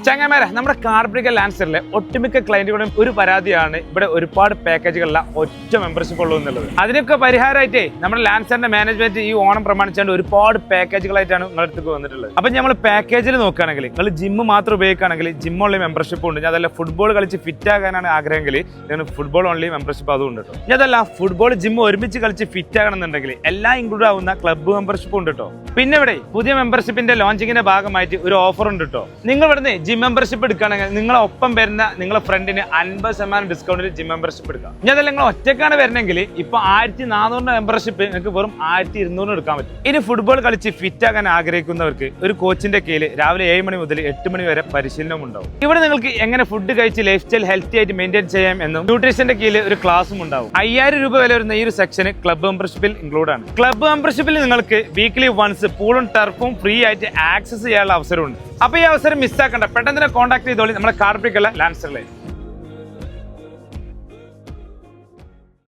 ചങ്ങന്മാരെ നമ്മുടെ കാർബ്രിക്കൽ ലാൻസറിലെ ഒട്ടുമിക്ക ക്ലയന്റുകളും ഒരു പരാതിയാണ് ഇവിടെ ഒരുപാട് പാക്കേജുകളല്ല ഒറ്റ മെമ്പർഷിപ്പ് ഉള്ളൂ എന്നുള്ളത്. അതിനൊക്കെ പരിഹാരമായിട്ടേ നമ്മുടെ ലാൻസറിന്റെ മാനേജ്മെന്റ് ഈ ഓണം പ്രമാണിച്ചുകൊണ്ട് ഒരുപാട് പാക്കേജുകളായിട്ടാണ് നിങ്ങളുടെ അടുത്തേക്ക് വന്നിട്ടുള്ളത്. അപ്പൊ നമ്മൾ പാക്കേജിൽ നോക്കുകയാണെങ്കിൽ നിങ്ങൾ ജിമ്മ് മാത്രം ഉപയോഗിക്കുകയാണെങ്കിൽ ജിം ഓൺലി മെമ്പർഷിപ്പ് ഉണ്ട്. അതല്ല ഫുട്ബോൾ കളിച്ച് ഫിറ്റ് ആകാനാണ് ആഗ്രഹമെങ്കിൽ നിങ്ങൾ ഫുട്ബോൾ ഓൺലി മെമ്പർഷിപ്പ് അതും ഉണ്ട് കേട്ടോ. അതല്ല ഫുട്ബോൾ ജിമ്മ് ഒരുമിച്ച് കളിച്ച് ഫിറ്റ് ആകണമെന്നുണ്ടെങ്കിൽ എല്ലാം ഇൻക്ലൂഡ് ആവുന്ന ക്ലബ്ബ് മെമ്പർഷിപ്പ് ഉണ്ട് കേട്ടോ. പിന്നെ ഇവിടെ പുതിയ മെമ്പർഷിപ്പിന്റെ ലോഞ്ചിങ്ങിന്റെ ഭാഗമായിട്ട് ഒരു ഓഫർ ഉണ്ട് കേട്ടോ. നിങ്ങൾ ഇവിടുന്ന് ജിം മെമ്പർഷിപ്പ് എടുക്കുകയാണെങ്കിൽ നിങ്ങളെ ഒപ്പം വരുന്ന നിങ്ങളെ ഫ്രണ്ടിന് 50% ഡിസ്കൗണ്ടിൽ ജിം മെമ്പർഷിപ്പ് എടുക്കാം. ഇനി അതല്ല നിങ്ങൾ ഒറ്റക്കാണ് വരുന്നെങ്കിൽ ഇപ്പൊ 1400 മെമ്പർഷിപ്പ് നിങ്ങൾക്ക് വെറും 1200 എടുക്കാൻ പറ്റും. ഇനി ഫുട്ബോൾ കളിച്ച് ഫിറ്റ് ആകാൻ ആഗ്രഹിക്കുന്നവർക്ക് ഒരു കോച്ചിന്റെ കീഴിൽ രാവിലെ 7 മണി മുതൽ 8 മണി വരെ പരിശീലനം ഉണ്ടാവും. ഇവിടെ നിങ്ങൾക്ക് എങ്ങനെ ഫുഡ് കഴിച്ച് ലൈഫ് സ്റ്റൈൽ ഹെൽത്തി ആയിട്ട് മെയിൻറ്റെയിൻ ചെയ്യാം എന്നും ന്യൂട്രീഷന്റെ കീഴിൽ ഒരു ക്ലാസ്സും ഉണ്ടാവും. 5000 രൂപ വില വരുന്ന ഈ ഒരു സെക്ഷന് ക്ലബ്ബ് മെമ്പർഷിപ്പിൽ ഇൻക്ലൂഡ് ആണ്. ക്ലബ്ബ് മെമ്പർഷിപ്പിൽ നിങ്ങൾക്ക് വീക്ക്ലി വൺസ് പൂളും ടർഫും ഫ്രീ ആയിട്ട് ആക്സസ് ചെയ്യാനുള്ള അവസരമുണ്ട്. അപ്പൊ ഈ അവസരം മിസ്സാക്കണ്ട, പെട്ടെന്ന് കോൺടാക്ട് ചെയ്തോളി നമ്മുടെ കാർബ്രിക്കൽ ലാൻസറിലേക്ക്.